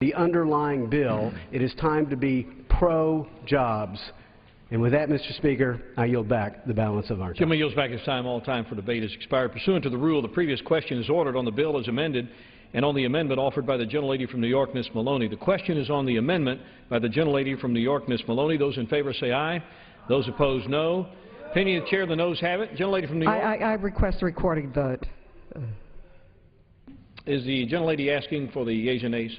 the underlying bill. It is time to be pro-jobs. And with that, Mr. Speaker, I yield back the balance of our time. Gentleman yields back his time. All time for debate has expired. Pursuant to the rule, the previous question is ordered on the bill as amended and on the amendment offered by the gentlelady from New York, Ms. Maloney. The question is on the amendment by the gentlelady from New York, Ms. Maloney. Those in favor say aye. Those opposed, no. Opinion of the chair, the noes have it. Gentlelady from New York. I request a recording vote. Is the gentlelady asking for the yeas and nays?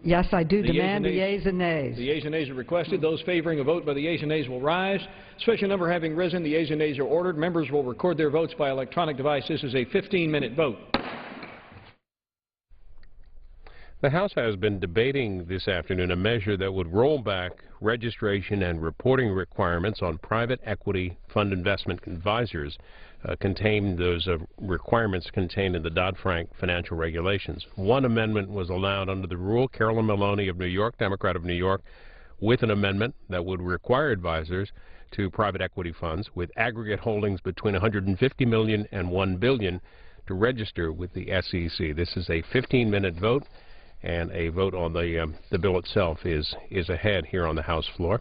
Yes, I do demand the yeas and nays. The yeas and nays are requested. Those favoring a vote by the yeas and nays will rise. Sufficient number having risen, the yeas and nays are ordered. Members will record their votes by electronic device. This is a 15-minute vote. The House has been debating this afternoon a measure that would roll back registration and reporting requirements on private equity fund investment advisors. Those requirements contained in the Dodd-Frank financial regulations. One amendment was allowed under the rule. Carolyn Maloney of New York, Democrat of New York, with an amendment that would require advisors to private equity funds with aggregate holdings between $150 million and $1 billion to register with the SEC. This is a 15-minute vote, and a vote on the bill itself is ahead here on the House floor.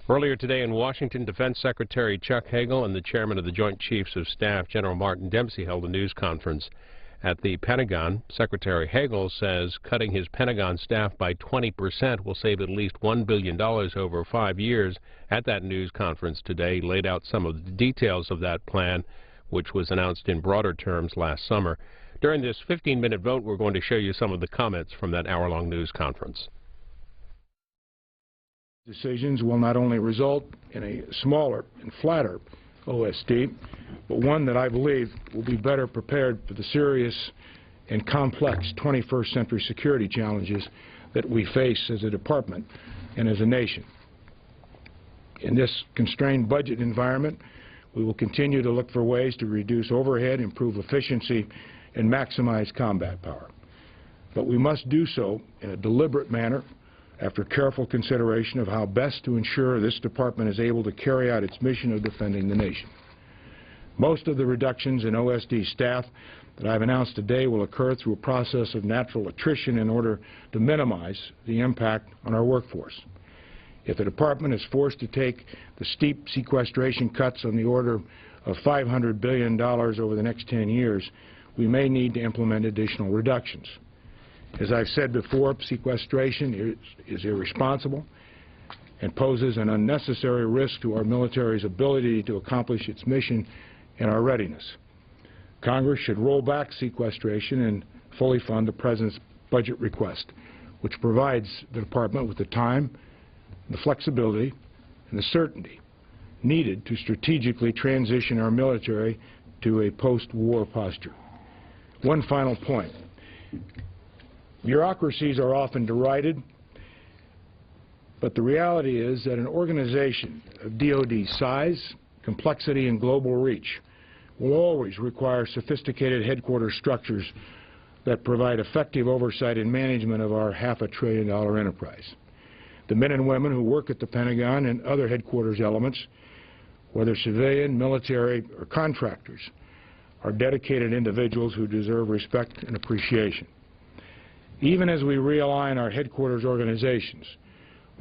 Earlier today in Washington, Defense Secretary Chuck Hagel and the chairman of the Joint Chiefs of Staff, General Martin Dempsey, held a news conference at the Pentagon. Secretary Hagel says cutting his Pentagon staff by 20% will save at least $1 billion over 5 years. At that news conference today, he laid out some of the details of that plan, which was announced in broader terms last summer. During this 15-minute vote, we're going to show you some of the comments from that hour-long news conference. Decisions will not only result in a smaller and flatter OSD, but one that I believe will be better prepared for the serious and complex 21st century security challenges that we face as a department and as a nation. In this constrained budget environment, we will continue to look for ways to reduce overhead, improve efficiency, and maximize combat power. But we must do so in a deliberate manner after careful consideration of how best to ensure this department is able to carry out its mission of defending the nation. Most of the reductions in OSD staff that I've announced today will occur through a process of natural attrition in order to minimize the impact on our workforce. If the department is forced to take the steep sequestration cuts on the order of $500 billion over the next 10 years, we may need to implement additional reductions. As I've said before, sequestration is irresponsible and poses an unnecessary risk to our military's ability to accomplish its mission and our readiness. Congress should roll back sequestration and fully fund the President's budget request, which provides the Department with the time, the flexibility, and the certainty needed to strategically transition our military to a post-war posture. One final point. Bureaucracies are often derided, but the reality is that an organization of DoD size, complexity, and global reach will always require sophisticated headquarters structures that provide effective oversight and management of our $500 billion enterprise. The men and women who work at the Pentagon and other headquarters elements, whether civilian, military, or contractors, are dedicated individuals who deserve respect and appreciation. Even as we realign our headquarters organizations,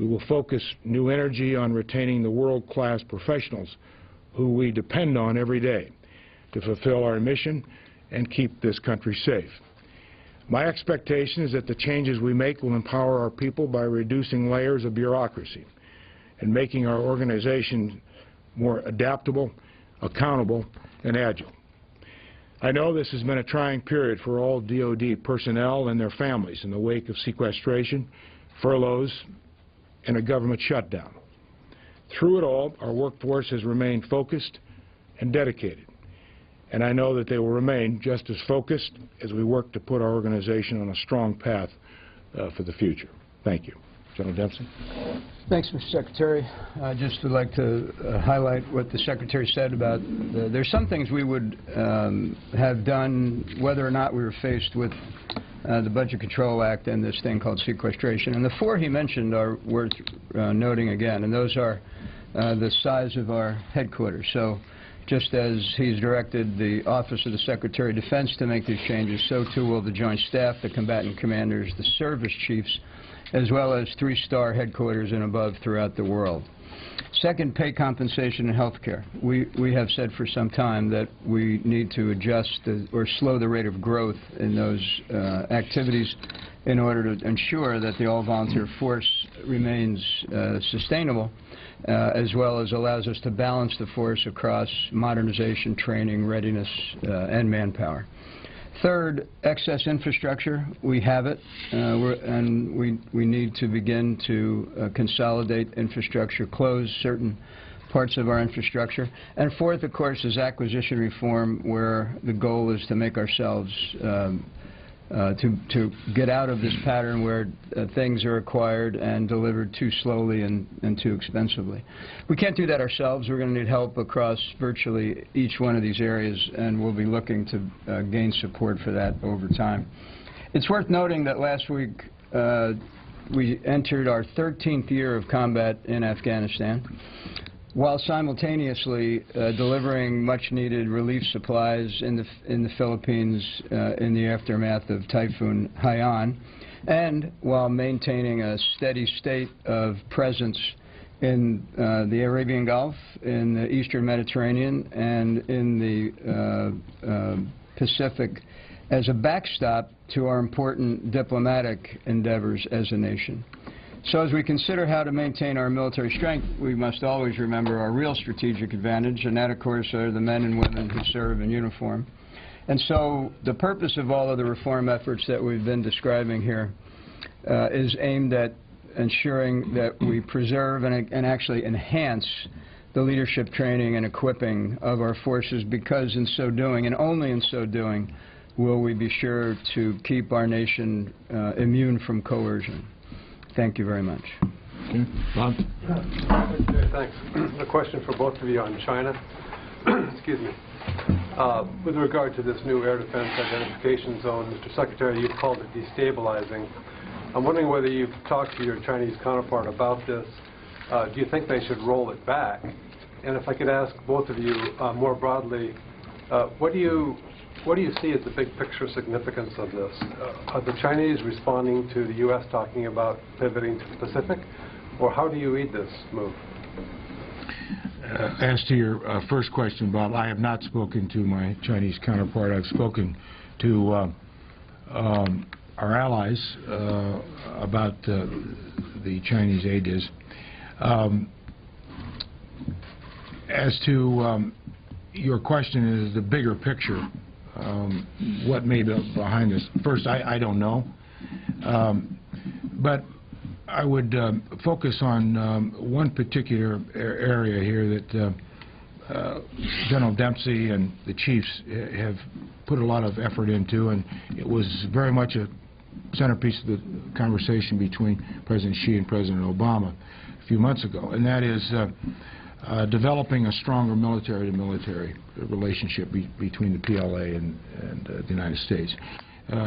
we will focus new energy on retaining the world-class professionals who we depend on every day to fulfill our mission and keep this country safe. My expectation is that the changes we make will empower our people by reducing layers of bureaucracy and making our organization more adaptable, accountable, and agile. I know this has been a trying period for all DoD personnel and their families in the wake of sequestration, furloughs, and a government shutdown. Through it all, our workforce has remained focused and dedicated, and I know that they will remain just as focused as we work to put our organization on a strong path for the future. Thank you. General Dempsey. Thanks, Mr. Secretary. I just would like to highlight what the Secretary said about there's some things we would have done whether or not we were faced with the Budget Control Act and this thing called sequestration. And the four he mentioned are worth noting again, and those are the size of our headquarters. So Just as he's directed the Office of the Secretary of Defense to make these changes, so too will the Joint Staff, the combatant commanders, the service chiefs, as well as three-star headquarters and above throughout the world. Second, pay compensation and health care. We have said for some time that we need to adjust or slow the rate of growth in those activities in order to ensure that the all-volunteer force remains sustainable, as well as allows us to balance the force across modernization, training, readiness, and manpower. Third, excess infrastructure. We have it, and we need to begin to consolidate infrastructure, close certain parts of our infrastructure. And fourth, of course, is acquisition reform, where the goal is to make ourselves to get out of this pattern where things are acquired and delivered too slowly and too expensively. We can't do that ourselves. We're going to need help across virtually each one of these areas, and we'll be looking to gain support for that over time. It's worth noting that last week we entered our 13th year of combat in Afghanistan, while simultaneously delivering much-needed relief supplies in the Philippines in the aftermath of Typhoon Haiyan, and while maintaining a steady state of presence in the Arabian Gulf, in the Eastern Mediterranean, and in the Pacific as a backstop to our important diplomatic endeavors as a nation. So as we consider how to maintain our military strength, we must always remember our real strategic advantage, and that, of course, are the men and women who serve in uniform. And so the purpose of all of the reform efforts that we've been describing here is aimed at ensuring that we preserve and actually enhance the leadership training and equipping of our forces, because in so doing, and only in so doing, will we be sure to keep our nation immune from coercion. Thank you very much. Okay. Bob? Thanks. A question for both of you on China. Excuse me. With regard to this new air defense identification zone, Mr. Secretary, you've called it destabilizing. I'm wondering whether you've talked to your Chinese counterpart about this. Do you think they should roll it back? And if I could ask both of you more broadly, what do you see as the big picture significance of this? Are the Chinese responding to the U.S. talking about pivoting to the Pacific, or how do you read this move? As to your first question, Bob, I have not spoken to my Chinese counterpart. I've spoken to our allies about the Chinese ADIZ. As to your question is the bigger picture. What may be behind this? First, I don't know. But I would focus on one particular area here that General Dempsey and the chiefs have put a lot of effort into, and it was very much a centerpiece of the conversation between President Xi and President Obama a few months ago, and that is developing a stronger military-to-military relationship between the PLA and the United States.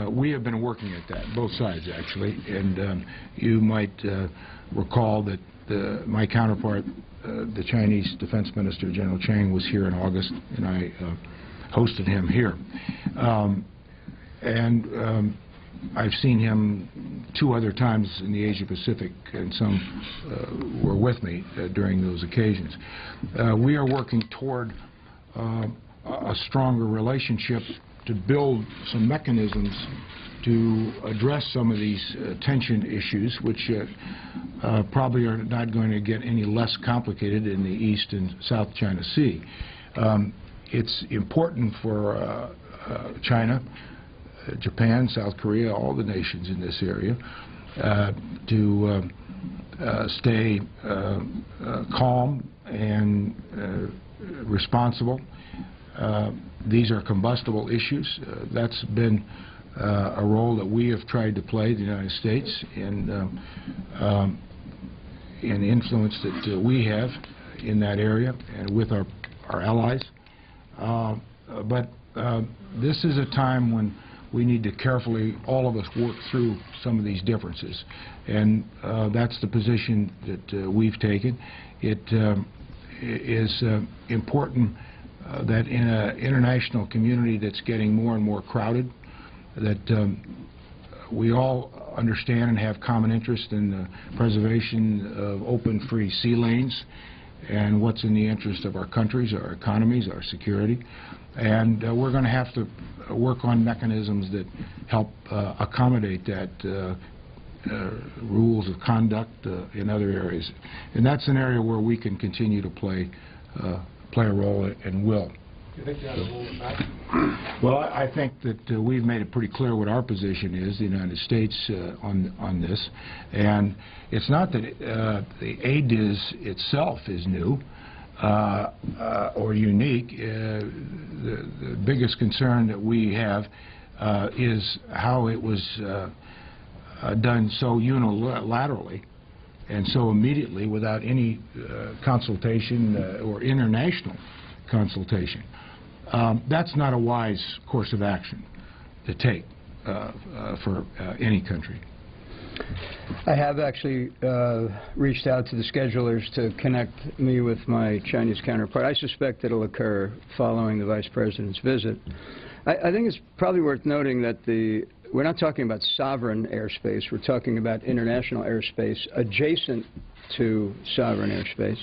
We have been working at that, both sides actually, and you might recall that my counterpart, the Chinese Defense Minister, General Chang, was here in August, and I hosted him here. I've seen him 2 other times in the Asia-Pacific, and some were with me during those occasions. We are working toward a stronger relationship to build some mechanisms to address some of these tension issues, which probably are not going to get any less complicated in the East and South China Sea. It's important for China, Japan, South Korea, all the nations in this area, to stay calm and responsible. These are combustible issues. That's been a role that we have tried to play, the United States, in the influence that we have in that area and with our allies. But this is a time when we need to carefully, all of us, work through some of these differences. And that's the position that we've taken. It is important that in an international community that's getting more and more crowded, that we all understand and have common interest in the preservation of open, free sea lanes and what's in the interest of our countries, our economies, our security. And we're going to have to work on mechanisms that help accommodate that rules of conduct in other areas. And that's an area where we can continue to play a role and will. Do you think you have a role in that? Well, I think that we've made it pretty clear what our position is, the United States, on this. And it's not that the ADIZ itself is new or unique. The biggest concern that we have is how it was done so unilaterally and so immediately without any consultation or international consultation. That's not a wise course of action to take for any country. I have actually reached out to the schedulers to connect me with my Chinese counterpart. I suspect it'll occur following the Vice President's visit. I think it's probably worth noting that we're not talking about sovereign airspace. We're talking about international airspace adjacent to sovereign airspace.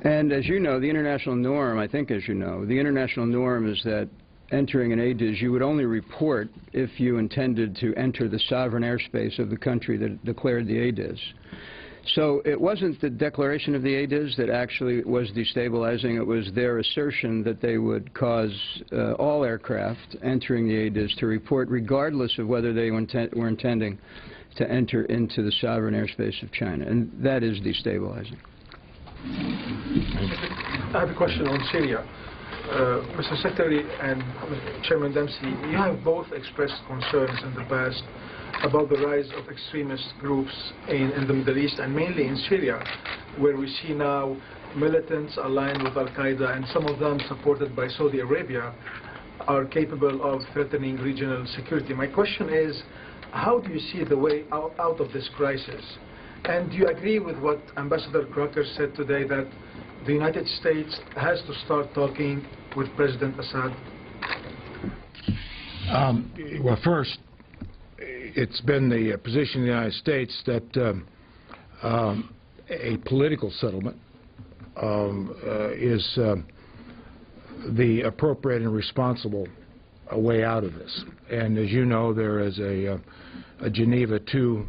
And as you know, the international norm, I think as you know, the international norm is that entering an ADIZ, you would only report if you intended to enter the sovereign airspace of the country that declared the ADIZ. So it wasn't the declaration of the ADIZ that actually was destabilizing. It was their assertion that they would cause all aircraft entering the ADIZ to report regardless of whether they were intending to enter into the sovereign airspace of China. And that is destabilizing. I have a question on Syria. Mr. Secretary and Chairman Dempsey, you have both expressed concerns in the past about the rise of extremist groups in the Middle East and mainly in Syria, where we see now militants aligned with Al-Qaeda and some of them supported by Saudi Arabia are capable of threatening regional security. My question is, how do you see the way out of this crisis? And do you agree with what Ambassador Crocker said today, that the United States has to start talking with President Assad? Well, first, it's been the position of the United States that a political settlement is the appropriate and responsible way out of this. And as you know, there is a Geneva II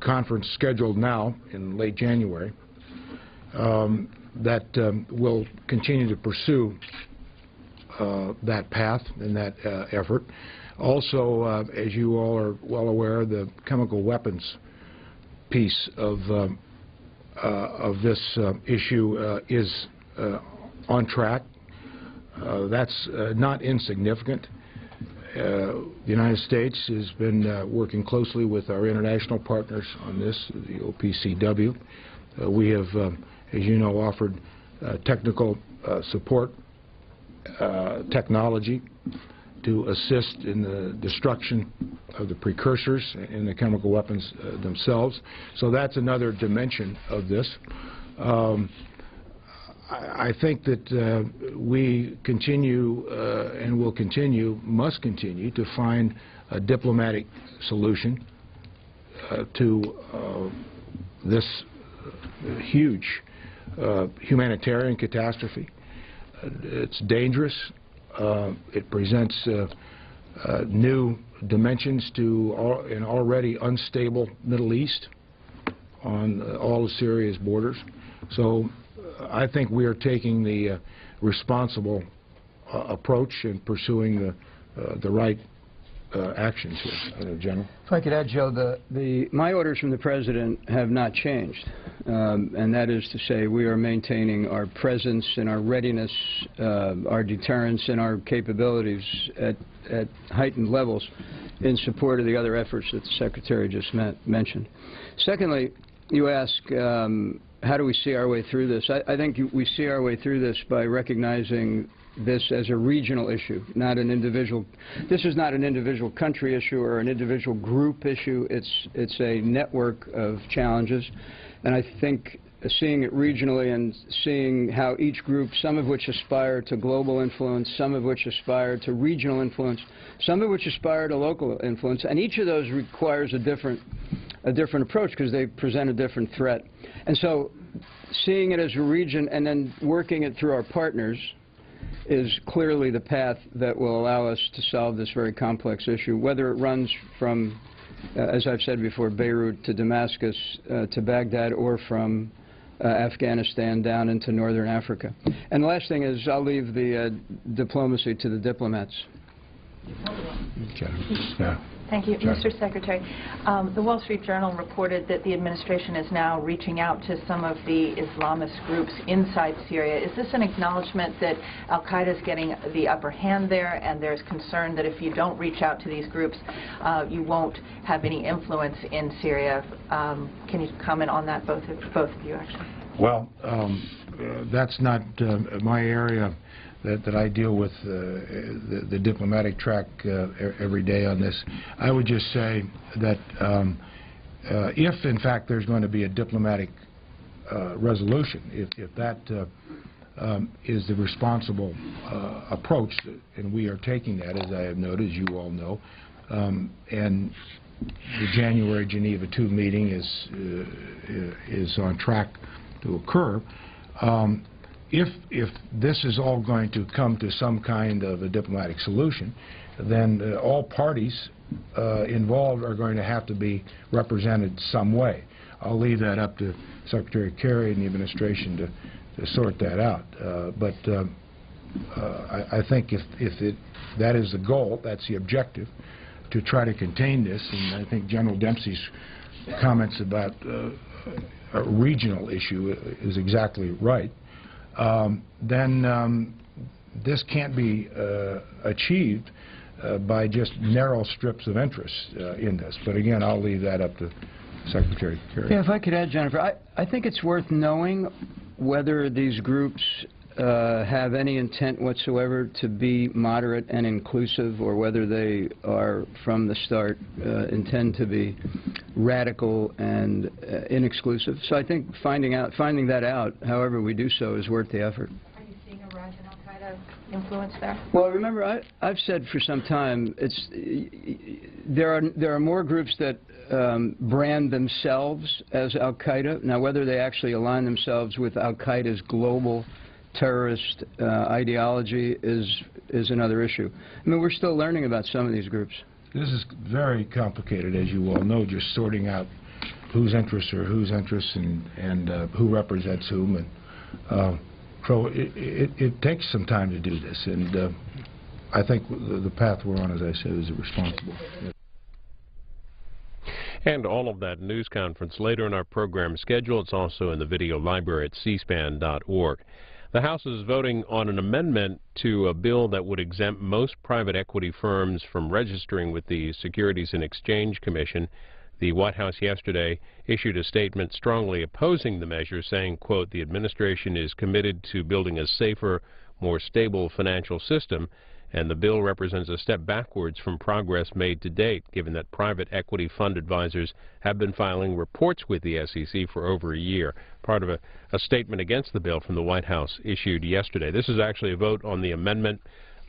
conference scheduled now in late January that will continue to pursue that path and that effort. Also, as you all are well aware, the chemical weapons piece of this issue is on track. That's not insignificant. The United States has been working closely with our international partners on this, the OPCW. We have, as you know, offered technical support, technology to assist in the destruction of the precursors in the chemical weapons themselves. So that's another dimension of this. I think that we continue and will continue, must continue to find a diplomatic solution to this huge humanitarian catastrophe. It's dangerous. It presents new dimensions to an already unstable Middle East on all of Syria's borders. So I think we are taking the responsible approach and pursuing the right actions here, General. If I could add, Joe, my orders from the President have not changed, and that is to say we are maintaining our presence and our readiness, our deterrence and our capabilities at heightened levels in support of the other efforts that the Secretary just mentioned. Secondly, you ask, how do we see our way through this? I think we see our way through this by recognizing this as a regional issue, not an individual. This is not an individual country issue or an individual group issue. It's a network of challenges, and I think seeing it regionally and seeing how each group, some of which aspire to global influence, some of which aspire to regional influence, some of which aspire to local influence, and each of those requires a different approach because they present a different threat. And so seeing it as a region and then working it through our partners is clearly the path that will allow us to solve this very complex issue, whether it runs from, as I've said before, Beirut to Damascus to Baghdad, or from Afghanistan down into northern Africa. And the last thing is I'll leave the diplomacy to the diplomats. Thank you. Mr. Secretary, the Wall Street Journal reported that the administration is now reaching out to some of the Islamist groups inside Syria. Is this an acknowledgement that al-Qaeda is getting the upper hand there, and there's concern that if you don't reach out to these groups, you won't have any influence in Syria? Can you comment on that, both of you, actually? Well, that's not my area that I deal with the diplomatic track every day on this. I would just say that if, in fact, there's going to be a diplomatic resolution, if that is the responsible approach, and we are taking that, as I have noted, as you all know, and the January Geneva II meeting is on track to occur. If this is all going to come to some kind of a diplomatic solution, then all parties involved are going to have to be represented some way. I'll leave that up to Secretary Kerry and the administration to sort that out. But I think if that is the goal, that's the objective, to try to contain this, and I think General Dempsey's comments about a regional issue is exactly right. Then this can't be achieved by just narrow strips of interest in this. But again, I'll leave that up to Secretary Kerry. Yeah, if I could add, Jennifer, I think it's worth knowing whether these groups have any intent whatsoever to be moderate and inclusive, or whether they are, from the start, intend to be radical and inexclusive. So I think finding that out, however we do so, is worth the effort. Are you seeing a rise in al-Qaeda influence there? Well, remember, I've said for some time, there are more groups that brand themselves as al-Qaeda. Now, whether they actually align themselves with al-Qaeda's global terrorist ideology is another issue. I mean, we're still learning about some of these groups. This is very complicated, as you all know, just sorting out whose interests are whose interests and who represents whom. And so it takes some time to do this, and I think the path we're on, as I said, is responsible. And all of that news conference later in our program schedule. It's also in the video library at cspan.org. The House is voting on an amendment to a bill that would exempt most private equity firms from registering with the Securities and Exchange Commission. The White House yesterday issued a statement strongly opposing the measure, saying, quote, "The administration is committed to building a safer, more stable financial system, and the bill represents a step backwards from progress made to date, given that private equity fund advisors have been filing reports with the SEC for over a year." Part of a statement against the bill from the White House issued yesterday. This is actually a vote on the amendment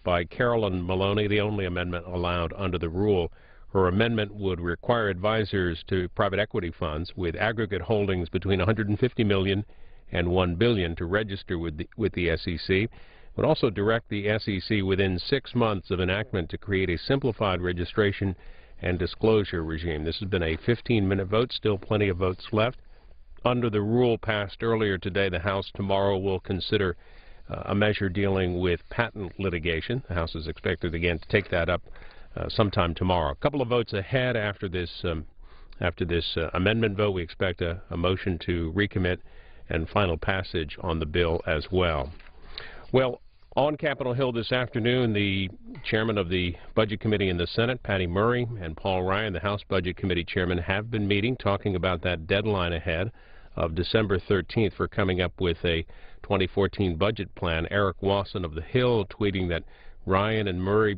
by Carolyn Maloney, the only amendment allowed under the rule. Her amendment would require advisors to private equity funds with aggregate holdings between $150 million and $1 billion to register with the SEC. Would also direct the SEC within 6 months of enactment to create a simplified registration and disclosure regime. This has been a 15-minute vote, still plenty of votes left. Under the rule passed earlier today, the House tomorrow will consider a measure dealing with patent litigation. The House is expected again to take that up sometime tomorrow. A couple of votes ahead after this amendment vote. We expect a motion to recommit and final passage on the bill as well. Well, on Capitol Hill this afternoon, the chairman of the Budget Committee in the Senate, Patty Murray, and Paul Ryan, the House Budget Committee chairman, have been meeting, talking about that deadline ahead of December 13th for coming up with a 2014 budget plan. Eric Wasson of The Hill tweeting that Ryan and Murray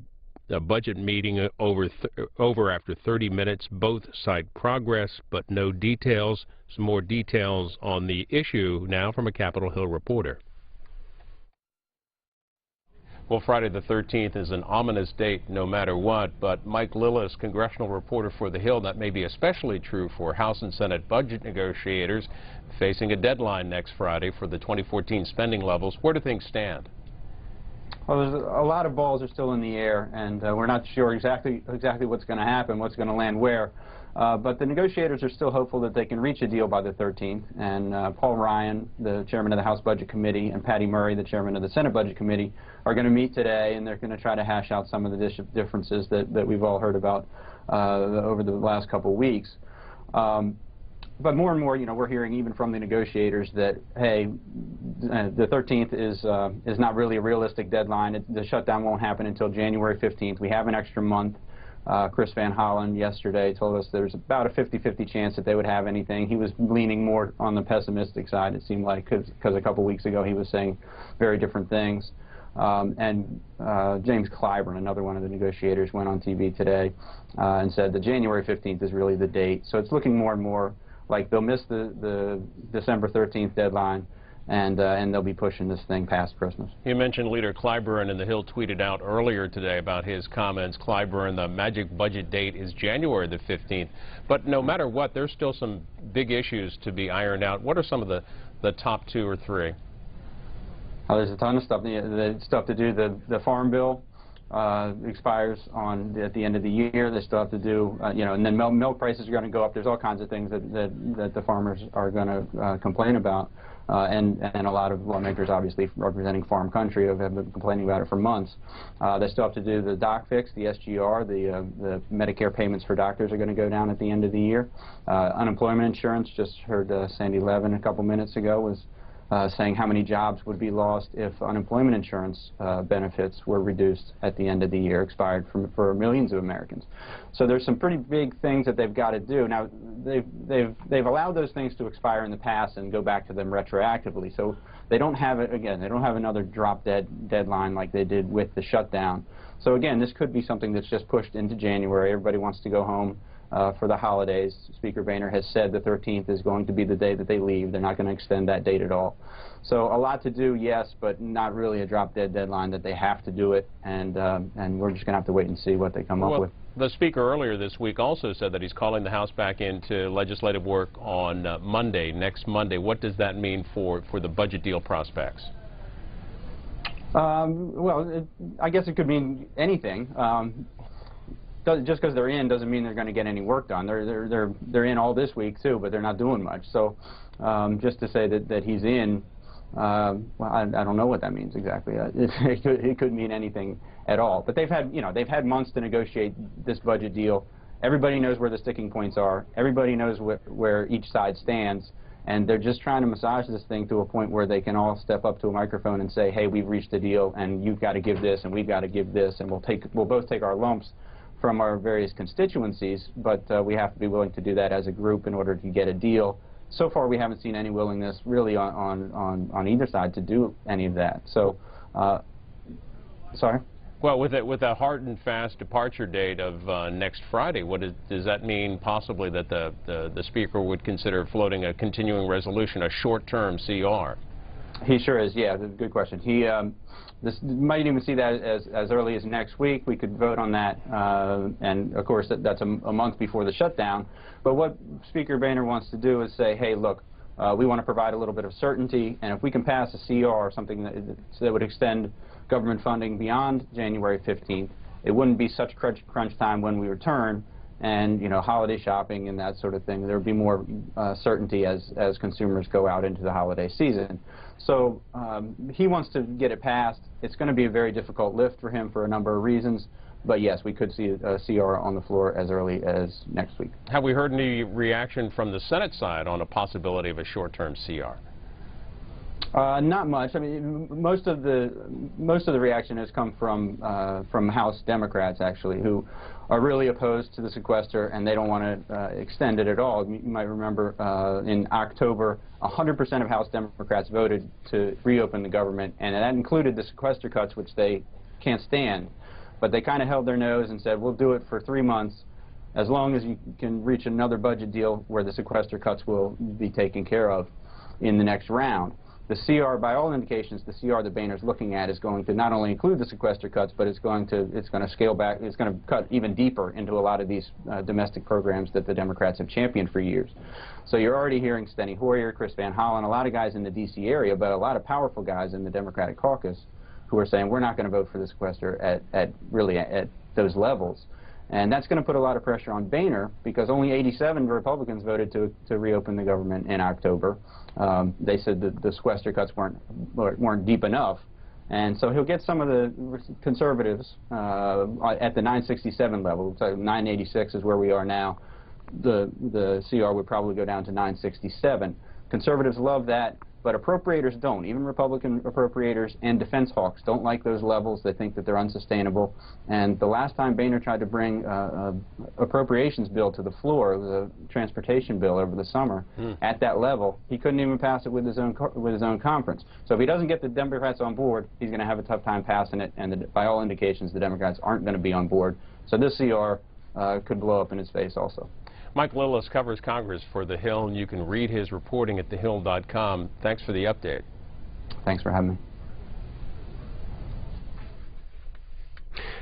A budget meeting over after 30 minutes. Both cite progress, but no details. Some more details on the issue now from a Capitol Hill reporter. Well, Friday the 13th is an ominous date no matter what, but Mike Lillis, congressional reporter for The Hill, that may be especially true for House and Senate budget negotiators facing a deadline next Friday for the 2014 spending levels. Where do things stand? Well, there's a lot of balls are still in the air, and we're not sure exactly what's going to happen, what's going to land where. But the negotiators are still hopeful that they can reach a deal by the 13th. And Paul Ryan, the chairman of the House Budget Committee, and Patty Murray, the chairman of the Senate Budget Committee, are going to meet today, and they're going to try to hash out some of the differences that we've all heard about over the last couple of weeks. But more and more, you know, we're hearing even from the negotiators that, hey, the 13th is not really a realistic deadline. The shutdown won't happen until January 15th. We have an extra month. Chris Van Hollen yesterday told us there's about a 50-50 chance that they would have anything. He was leaning more on the pessimistic side, it seemed like, because a couple weeks ago he was saying very different things. And James Clyburn, another one of the negotiators, went on TV today and said that January 15th is really the date. So it's looking more and more like they'll miss the December 13th deadline, and they'll be pushing this thing past Christmas. You mentioned Leader Clyburn, and The Hill tweeted out earlier today about his comments. Clyburn, the magic budget date is January the 15th. But no matter what, there's still some big issues to be ironed out. What are some of the top 2 or 3? Oh, there's a ton of stuff. The stuff to do. The Farm Bill expires at the end of the year. They still have to do, you know, and then milk prices are going to go up. There's all kinds of things that the farmers are going to complain about. And a lot of lawmakers, obviously representing farm country, have been complaining about it for months. They still have to do the doc fix, the SGR, the Medicare payments for doctors are going to go down at the end of the year. Unemployment insurance, just heard Sandy Levin a couple minutes ago was saying how many jobs would be lost if unemployment insurance benefits were reduced at the end of the year, expired for millions of Americans. So there's some pretty big things that they've got to do. Now, they've allowed those things to expire in the past and go back to them retroactively. So they don't have it again. They don't have another drop-dead deadline like they did with the shutdown. So again, this could be something that's just pushed into January. Everybody wants to go home for the holidays. Speaker Boehner has said the 13th is going to be the day that they leave. They're not going to extend that date at all. So a lot to do, yes, but not really a drop-dead deadline that they have to do it, and we're just going to have to wait and see what they come up with. The Speaker earlier this week also said that he's calling the House back into legislative work on Monday, next Monday. What does that mean for the budget deal prospects? Well, I guess it could mean anything. Just because they're in doesn't mean they're going to get any work done. They're in all this week too, but they're not doing much. So just to say that he's in, well, I don't know what that means exactly. It could mean anything at all. But they've had months to negotiate this budget deal. Everybody knows where the sticking points are. Everybody knows where each side stands. And they're just trying to massage this thing to a point where they can all step up to a microphone and say, hey, we've reached a deal, and you've got to give this, and we've got to give this, and we'll both take our lumps from our various constituencies, but we have to be willing to do that as a group in order to get a deal. So far, we haven't seen any willingness really on either side to do any of that. So, sorry? Well, with a hard and fast departure date of next Friday, does that mean possibly that the Speaker would consider floating a continuing resolution, a short-term CR? He sure is, yeah, good question. He this might even see that as early as next week. We could vote on that, and of course that's a month before the shutdown. But what Speaker Boehner wants to do is say, hey, look, we want to provide a little bit of certainty, and if we can pass a CR or something that would extend government funding beyond January 15th, it wouldn't be such crunch time when we return, and holiday shopping and that sort of thing. There would be more certainty as consumers go out into the holiday season. So he wants to get it passed. It's going to be a very difficult lift for him for a number of reasons. But yes, we could see a CR on the floor as early as next week. Have we heard any reaction from the Senate side on a possibility of a short-term CR? Not much. I mean, most of the reaction has come from House Democrats, actually, who are really opposed to the sequester, and they don't want to extend it at all. You might remember in October, 100% of House Democrats voted to reopen the government, and that included the sequester cuts, which they can't stand. But they kind of held their nose and said, we'll do it for 3 months as long as you can reach another budget deal where the sequester cuts will be taken care of in the next round. The CR, by all indications, the CR that Boehner's looking at is going to not only include the sequester cuts, but it's going to scale back, it's going to cut even deeper into a lot of these domestic programs that the Democrats have championed for years. So you're already hearing Steny Hoyer, Chris Van Hollen, a lot of guys in the D.C. area, but a lot of powerful guys in the Democratic caucus who are saying we're not going to vote for the sequester at those levels. And that's going to put a lot of pressure on Boehner because only 87 Republicans voted to reopen the government in October. They said that the sequester cuts weren't deep enough. And so he'll get some of the conservatives at the 967 level. So 986 is where we are now. The CR would probably go down to 967. Conservatives love that. But appropriators don't. Even Republican appropriators and defense hawks don't like those levels. They think that they're unsustainable. And the last time Boehner tried to bring appropriations bill to the floor, the transportation bill over the summer, at that level, he couldn't even pass it with his own conference. So if he doesn't get the Democrats on board, he's going to have a tough time passing it. And by all indications, the Democrats aren't going to be on board. So this CR could blow up in his face also. Mike Lillis covers Congress for The Hill, and you can read his reporting at thehill.com. Thanks for the update. Thanks for having me.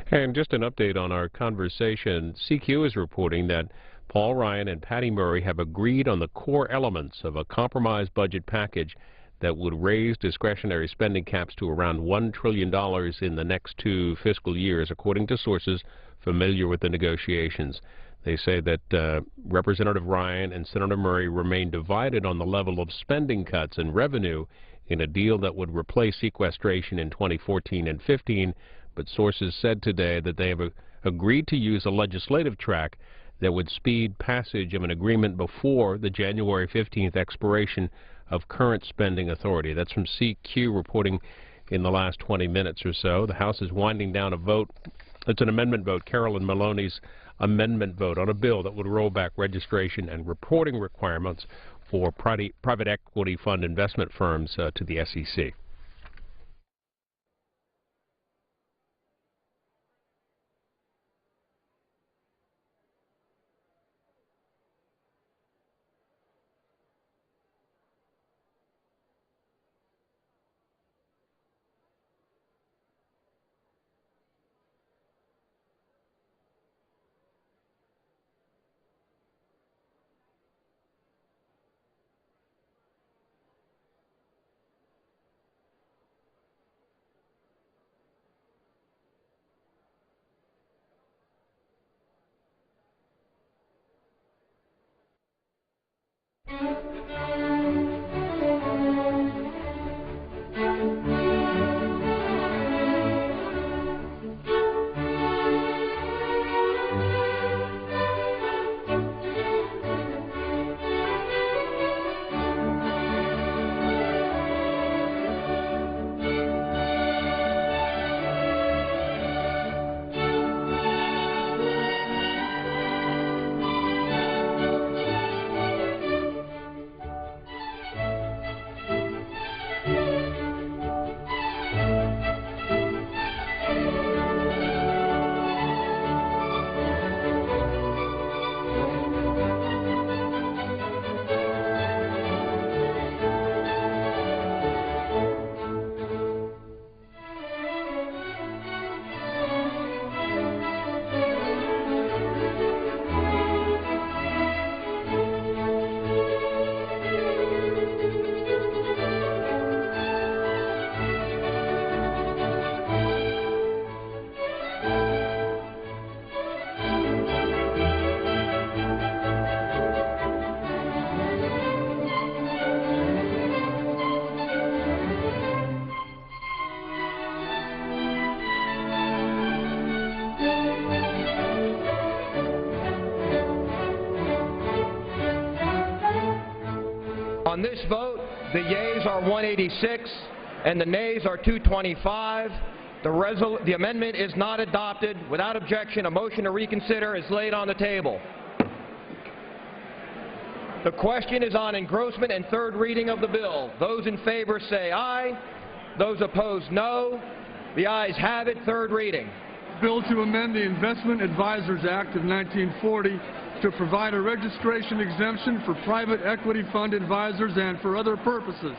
And just an update on our conversation. CQ is reporting that Paul Ryan and Patty Murray have agreed on the core elements of a compromise budget package that would raise discretionary spending caps to around $1 trillion in the next 2 fiscal years, according to sources familiar with the negotiations. They say that Representative Ryan and Senator Murray remain divided on the level of spending cuts and revenue in a deal that would replace sequestration in 2014 and 15, but sources said today that they have agreed to use a legislative track that would speed passage of an agreement before the January 15th expiration of current spending authority. That's from CQ reporting in the last 20 minutes or so. The House is winding down a vote. It's an amendment vote, Carolyn Maloney's amendment vote on a bill that would roll back registration and reporting requirements for private equity fund investment firms to the SEC. On this vote, the yeas are 186 and the nays are 225. The amendment is not adopted. Without objection, a motion to reconsider is laid on the table. The question is on engrossment and third reading of the bill. Those in favor say aye. Those opposed, no. The ayes have it. Third reading. bill to amend the Investment Advisors Act of 1940 to provide a registration exemption for private equity fund advisors and for other purposes.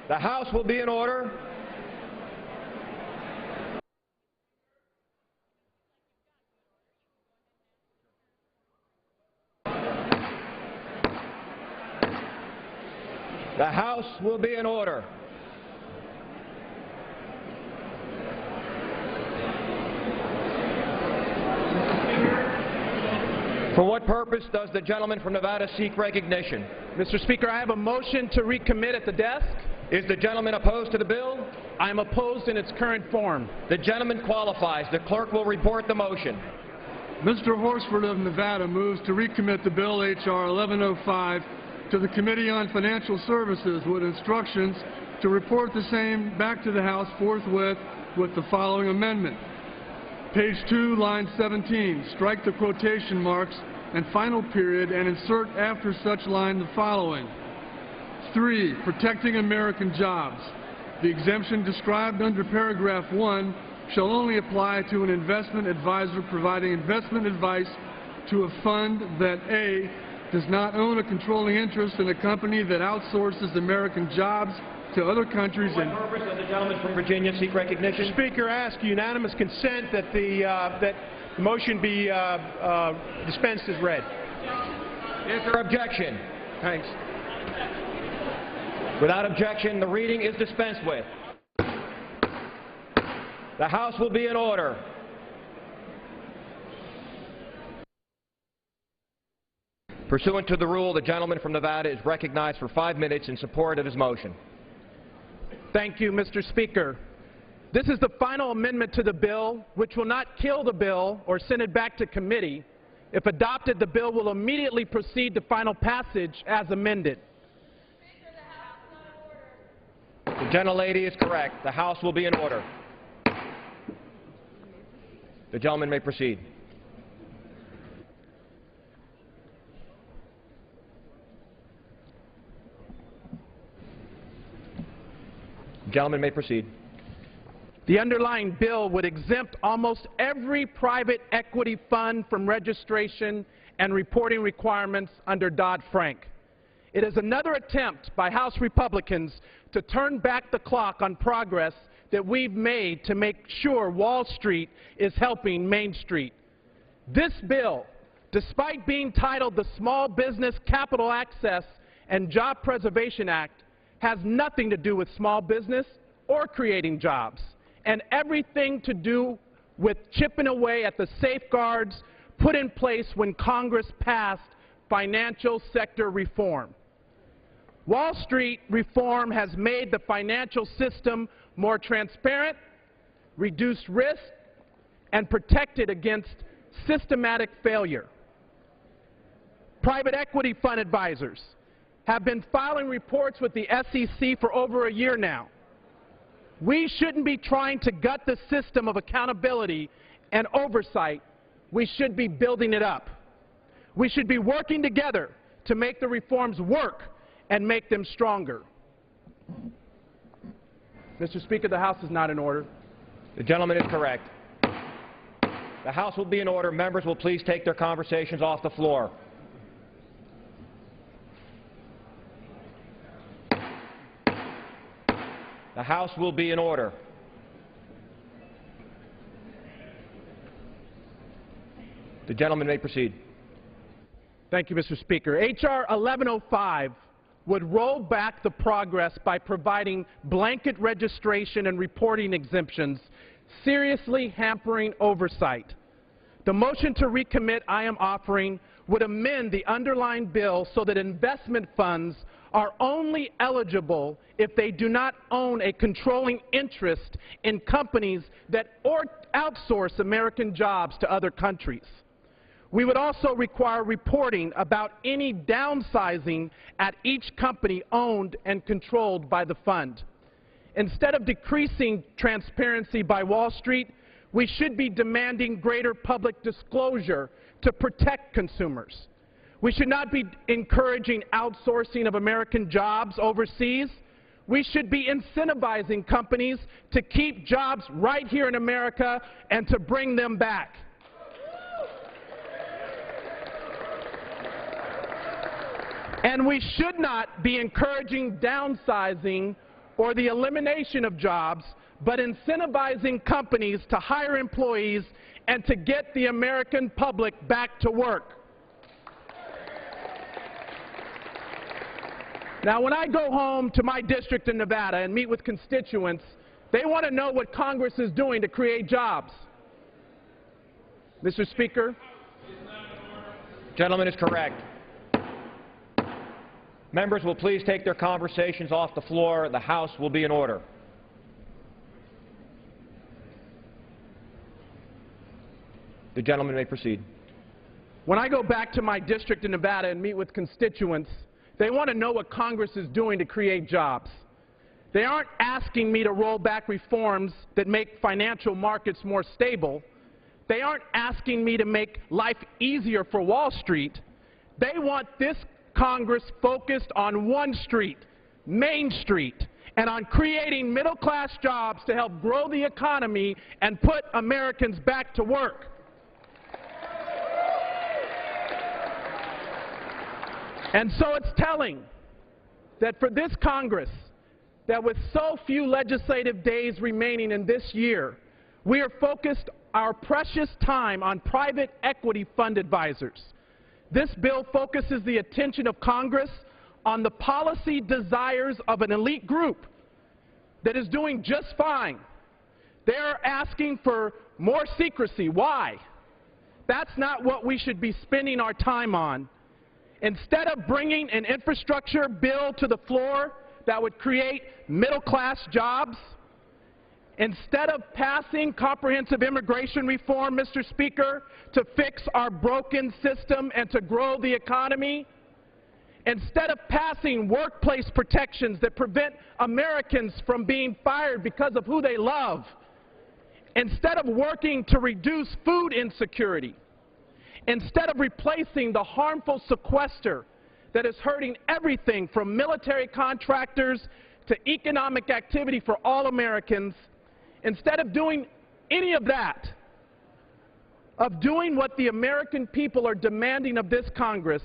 The House will be in order. The House will be in order. For what purpose does the gentleman from Nevada seek recognition? Mr. Speaker, I have a motion to recommit at the desk. Is the gentleman opposed to the bill? I am opposed in its current form. The gentleman qualifies. The clerk will report the motion. Mr. Horsford of Nevada moves to recommit the bill H.R. 1105 to the Committee on Financial Services with instructions to report the same back to the House forthwith with the following amendment. Page 2, line 17, strike the quotation marks and final period and insert after such line the following. 3. Protecting American jobs. The exemption described under paragraph 1 shall only apply to an investment advisor providing investment advice to a fund that A. does not own a controlling interest in a company that outsources American jobs to other countries. For what purpose does the gentleman from Virginia seek recognition? Mr. Speaker, I ask unanimous consent that the motion be dispensed as read. Is there objection? Thanks. Without objection, the reading is dispensed with. The House will be in order. Pursuant to the rule, the gentleman from Nevada is recognized for 5 minutes in support of his motion. Thank you, Mr. Speaker. This is the final amendment to the bill, which will not kill the bill or send it back to committee. If adopted, the bill will immediately proceed to final passage as amended. The gentlelady is correct. The House will be in order. The gentleman may proceed. The gentleman may proceed. The underlying bill would exempt almost every private equity fund from registration and reporting requirements under Dodd-Frank. It is another attempt by House Republicans to turn back the clock on progress that we've made to make sure Wall Street is helping Main Street. This bill, despite being titled the Small Business Capital Access and Job Preservation Act, has nothing to do with small business or creating jobs, and everything to do with chipping away at the safeguards put in place when Congress passed financial sector reform. Wall Street reform has made the financial system more transparent, reduced risk, and protected against systematic failure. Private equity fund advisors have been filing reports with the SEC for over a year now. We shouldn't be trying to gut the system of accountability and oversight. We should be building it up. We should be working together to make the reforms work and make them stronger. Mr. Speaker, the House is not in order. The gentleman is correct. The House will be in order. Members will please take their conversations off the floor. The House will be in order. The gentleman may proceed. Thank you, Mr. Speaker. H.R. 1105 would roll back the progress by providing blanket registration and reporting exemptions, seriously hampering oversight. The motion to recommit I am offering would amend the underlying bill so that investment funds are only eligible if they do not own a controlling interest in companies that outsource American jobs to other countries. We would also require reporting about any downsizing at each company owned and controlled by the fund. Instead of decreasing transparency by Wall Street, we should be demanding greater public disclosure to protect consumers. We should not be encouraging outsourcing of American jobs overseas. we should be incentivizing companies to keep jobs right here in America and to bring them back. And we should not be encouraging downsizing or the elimination of jobs, but incentivizing companies to hire employees and to get the American public back to work. Now, when I go home to my district in Nevada and meet with constituents, they want to know what Congress is doing to create jobs. Mr. Speaker? Gentleman is correct. Members will please take their conversations off the floor. The House will be in order. The gentleman may proceed. When I go back to my district in Nevada and meet with constituents, they want to know what Congress is doing to create jobs. They aren't asking me to roll back reforms that make financial markets more stable. They aren't asking me to make life easier for Wall Street. They want this Congress focused on one street, Main Street, and on creating middle-class jobs to help grow the economy and put Americans back to work. And so it's telling that for this Congress, that with so few legislative days remaining in this year, we are focused our precious time on private equity fund advisors. This bill focuses the attention of Congress on the policy desires of an elite group that is doing just fine. They're asking for more secrecy. Why? That's not what we should be spending our time on. Instead of bringing an infrastructure bill to the floor that would create middle-class jobs, instead of passing comprehensive immigration reform, Mr. Speaker, to fix our broken system and to grow the economy, instead of passing workplace protections that prevent Americans from being fired because of who they love, instead of working to reduce food insecurity, instead of replacing the harmful sequester that is hurting everything from military contractors to economic activity for all Americans, instead of doing any of that, of doing what the American people are demanding of this Congress,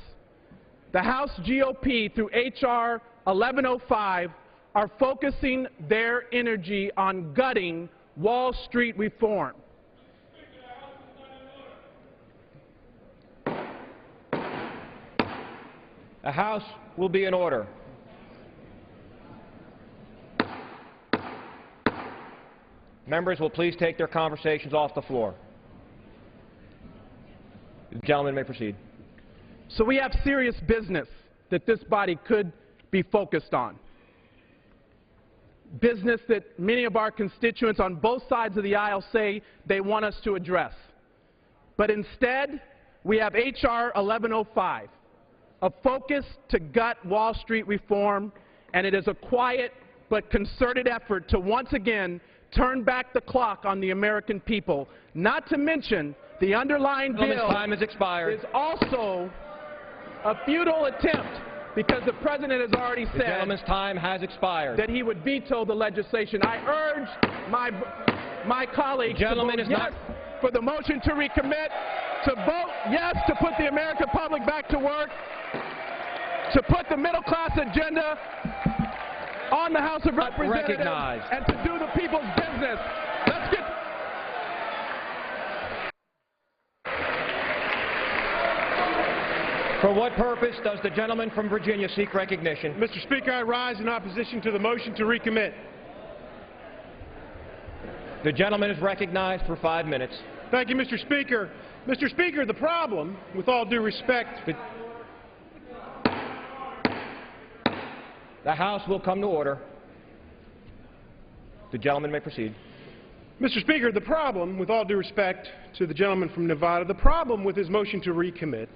the House GOP through H.R. 1105 are focusing their energy on gutting Wall Street reform. The House will be in order. Members will please take their conversations off the floor. The gentleman may proceed. So we have serious business that this body could be focused on. Business that many of our constituents on both sides of the aisle say they want us to address. But instead, we have H.R. 1105, a focus to gut Wall Street reform, and it is a quiet but concerted effort to once again turn back the clock on the American people. Not to mention, the underlying bill time has expired. Is also a futile attempt because the President has already said the gentleman's time has expired. That he would veto the legislation. I urge my colleagues to vote yes for the motion to recommit, to vote yes to put the American public back to work, to put the middle-class agenda on the House of Representatives, and to do the people's business. Let's get... For what purpose does the gentleman from Virginia seek recognition? Mr. Speaker, I rise in opposition to the motion to recommit. The gentleman is recognized for 5 minutes. Thank you, Mr. Speaker. Mr. Speaker, the problem, with all due respect... The House will come to order. The gentleman may proceed. Mr. Speaker, the problem, with all due respect to the gentleman from Nevada, the problem with his motion to recommit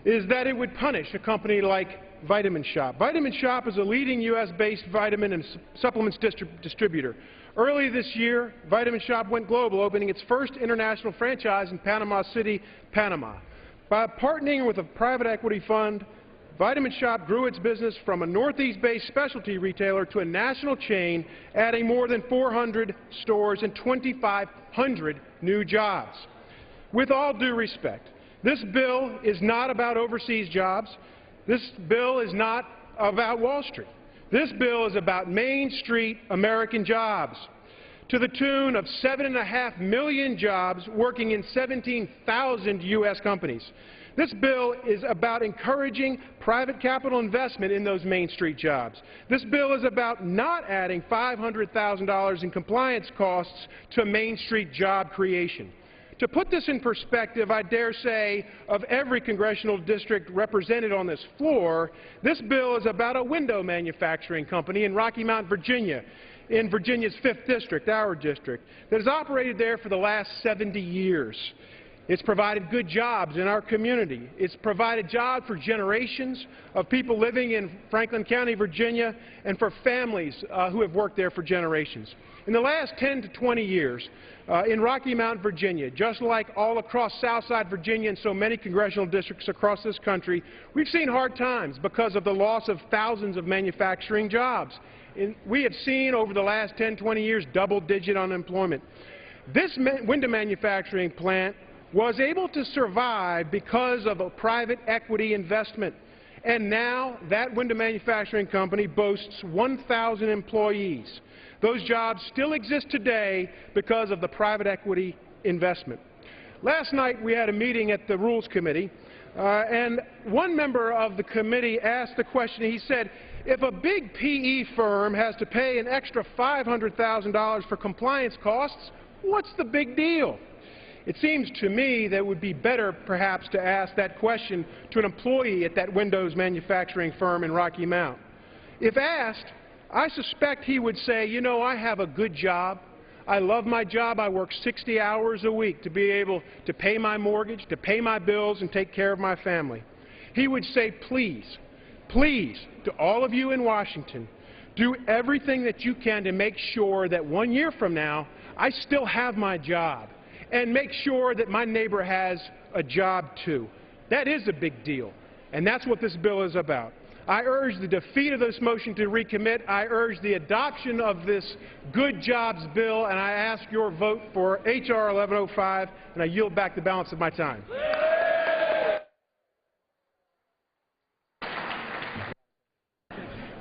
is that it would punish a company like Vitamin Shoppe. Vitamin Shoppe is a leading U.S.-based vitamin and supplements distributor. Early this year, Vitamin Shoppe went global, opening its first international franchise in Panama City, Panama. By partnering with a private equity fund, Vitamin Shoppe grew its business from a Northeast-based specialty retailer to a national chain, adding more than 400 stores and 2,500 new jobs. With all due respect, this bill is not about overseas jobs. This bill is not about Wall Street. This bill is about Main Street American jobs, to the tune of 7.5 million jobs working in 17,000 U.S. companies. This bill is about encouraging private capital investment in those Main Street jobs. This bill is about not adding $500,000 in compliance costs to Main Street job creation. To put this in perspective, I dare say, of every congressional district represented on this floor, this bill is about a window manufacturing company in Rocky Mount, Virginia, in Virginia's 5th District, our district, that has operated there for the last 70 years. It's provided good jobs in our community. It's provided jobs for generations of people living in Franklin County, Virginia, and for families who have worked there for generations. In the last 10 to 20 years, in Rocky Mount, Virginia, just like all across Southside Virginia and so many congressional districts across this country, we've seen hard times because of the loss of thousands of manufacturing jobs. We have seen over the last 10, 20 years double-digit unemployment. This window manufacturing plant was able to survive because of a private equity investment. And now that window manufacturing company boasts 1,000 employees. Those jobs still exist today because of the private equity investment. Last night we had a meeting at the Rules Committee, and one member of the committee asked the question. He said, if a big PE firm has to pay an extra $500,000 for compliance costs, what's the big deal? It seems to me that it would be better, perhaps, to ask that question to an employee at that windows manufacturing firm in Rocky Mount. If asked, I suspect he would say, you know, I have a good job. I love my job. I work 60 hours a week to be able to pay my mortgage, to pay my bills, and take care of my family. He would say, please, please, to all of you in Washington, do everything that you can to make sure that 1 year from now, I still have my job, and make sure that my neighbor has a job too. That is a big deal, and that's what this bill is about. I urge the defeat of this motion to recommit. I urge the adoption of this good jobs bill, and I ask your vote for H.R. 1105, and I yield back the balance of my time.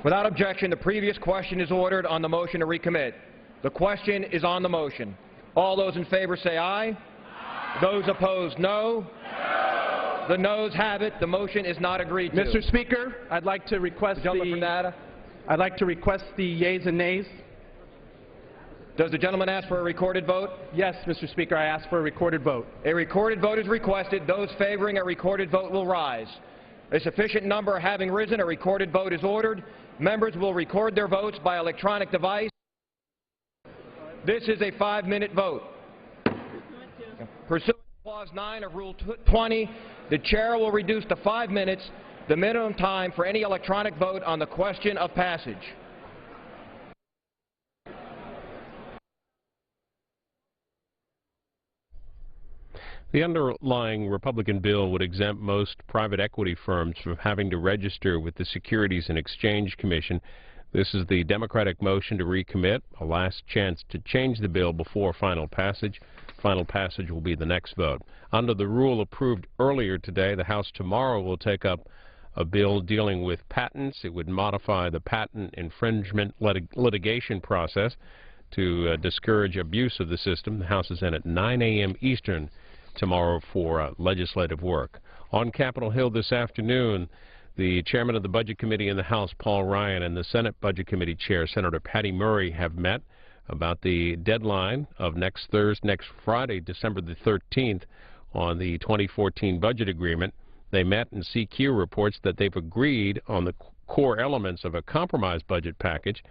Without objection, the previous question is ordered on the motion to recommit. The question is on the motion. All those in favor say aye. Aye. Those opposed, no. No. The noes have it. The motion is not agreed to. Mr. Speaker, I'd like to request the yeas and nays. Does the gentleman ask for a recorded vote? Yes, Mr. Speaker, I ask for a recorded vote. A recorded vote is requested. Those favoring a recorded vote will rise. A sufficient number having risen, a recorded vote is ordered. Members will record their votes by electronic device. This is a 5-minute vote. Pursuant to Clause 9 of Rule 20, the Chair will reduce to 5 minutes the minimum time for any electronic vote on the question of passage. The underlying Republican bill would exempt most private equity firms from having to register with the Securities and Exchange Commission. This is the Democratic motion to recommit, a last chance to change the bill before final passage. Final passage will be the next vote. Under the rule approved earlier today, the House tomorrow will take up a bill dealing with patents. It would modify the patent infringement litigation process to discourage abuse of the system. The House is in at 9 a.m. Eastern tomorrow for legislative work. On Capitol Hill this afternoon, the chairman of the Budget Committee in the House, Paul Ryan, and the Senate Budget Committee chair, Senator Patty Murray, have met about the deadline of next Friday, December the 13th, on the 2014 budget agreement. They met, and CQ reports that they've agreed on the core elements of a compromise budget package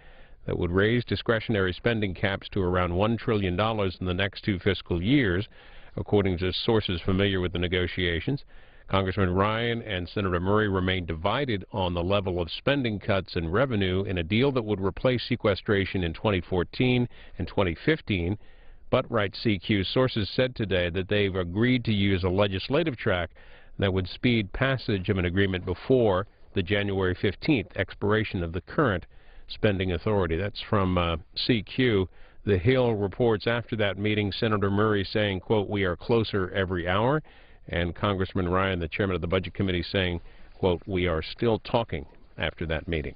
that would raise discretionary spending caps to around $1 trillion in the next 2 fiscal years, according to sources familiar with the negotiations. Congressman Ryan and Senator Murray remain divided on the level of spending cuts and revenue in a deal that would replace sequestration in 2014 and 2015. But, writes CQ, sources said today that they've agreed to use a legislative track that would speed passage of an agreement before the January 15th expiration of the current spending authority. That's from CQ. The Hill reports after that meeting, Senator Murray saying, quote, "We are closer every hour," and Congressman Ryan, the chairman of the Budget Committee, saying, quote, "We are still talking" after that meeting.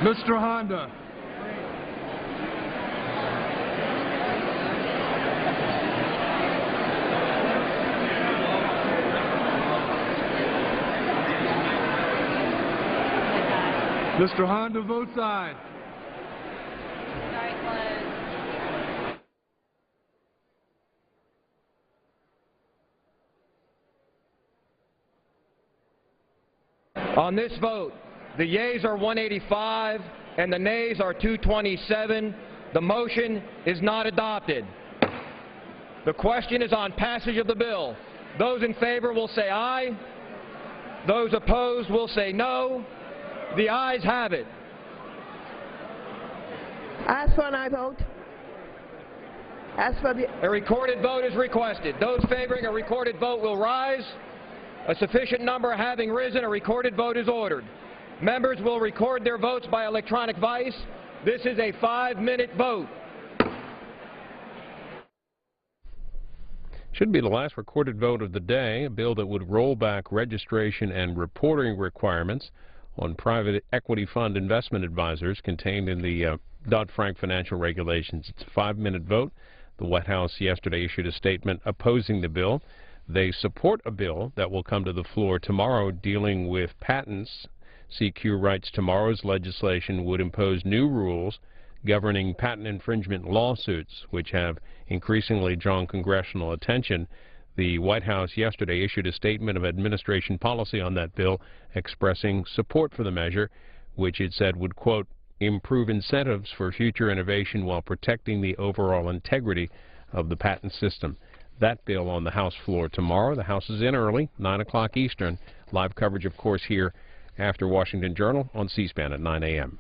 Mr. Honda. Mr. Honda votes aye. On this vote, the yeas are 185 and the nays are 227. The motion is not adopted. The question is on passage of the bill. Those in favor will say aye. Those opposed will say no. The ayes have it. As for an aye vote. As for the... A recorded vote is requested. Those favoring a recorded vote will rise. A sufficient number having risen, a recorded vote is ordered. Members will record their votes by electronic device. This is a 5-minute vote. Should be the last recorded vote of the day, a bill that would roll back registration and reporting requirements on private equity fund investment advisors contained in the Dodd-Frank financial regulations. It's a 5-minute vote. The White House yesterday issued a statement opposing the bill. They support a bill that will come to the floor tomorrow dealing with patents. CQ writes tomorrow's legislation would impose new rules governing patent infringement lawsuits, which have increasingly drawn congressional attention. The White House yesterday issued a statement of administration policy on that bill expressing support for the measure, which it said would, quote, improve incentives for future innovation while protecting the overall integrity of the patent system. That bill on the House floor tomorrow. The House is in early, 9 o'clock Eastern. Live coverage, of course, here after Washington Journal on C-SPAN at 9 a.m.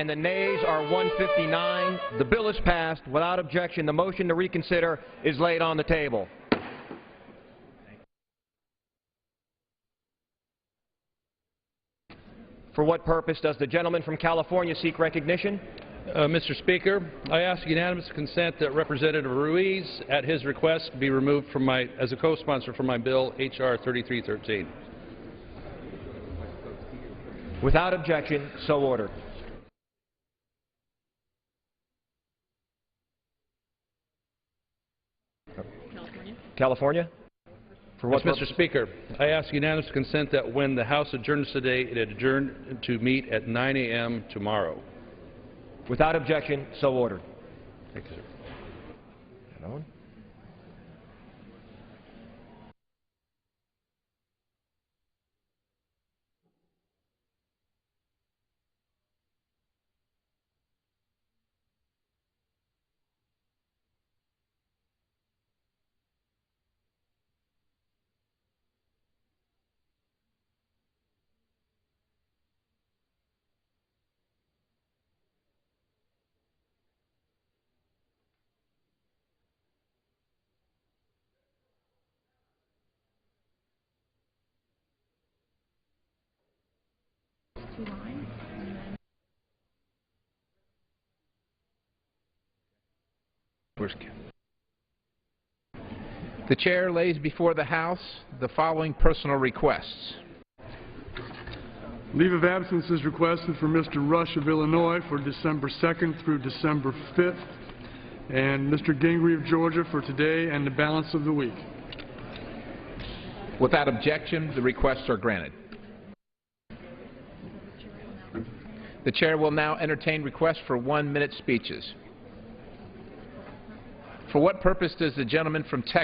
and the nays are 159. The bill is passed. Without objection, the motion to reconsider is laid on the table. For what purpose does the gentleman from California seek recognition? Mr. Speaker, I ask unanimous consent that Representative Ruiz, at his request, be removed from as a co-sponsor for my bill, H.R. 3313. Without objection, so ordered. California? For what Mr. Speaker, I ask unanimous consent that when the House adjourns today, it adjourn to meet at 9 a.m. tomorrow. Without objection, so ordered. Thank you, sir. Another one? The Chair lays before the House the following personal requests. Leave of absence is requested for Mr. Rush of Illinois for December 2nd through December 5th, and Mr. Gingrey of Georgia for today and the balance of the week. Without objection, the requests are granted. The Chair will now entertain requests for 1-minute speeches. For what purpose does the gentleman from Texas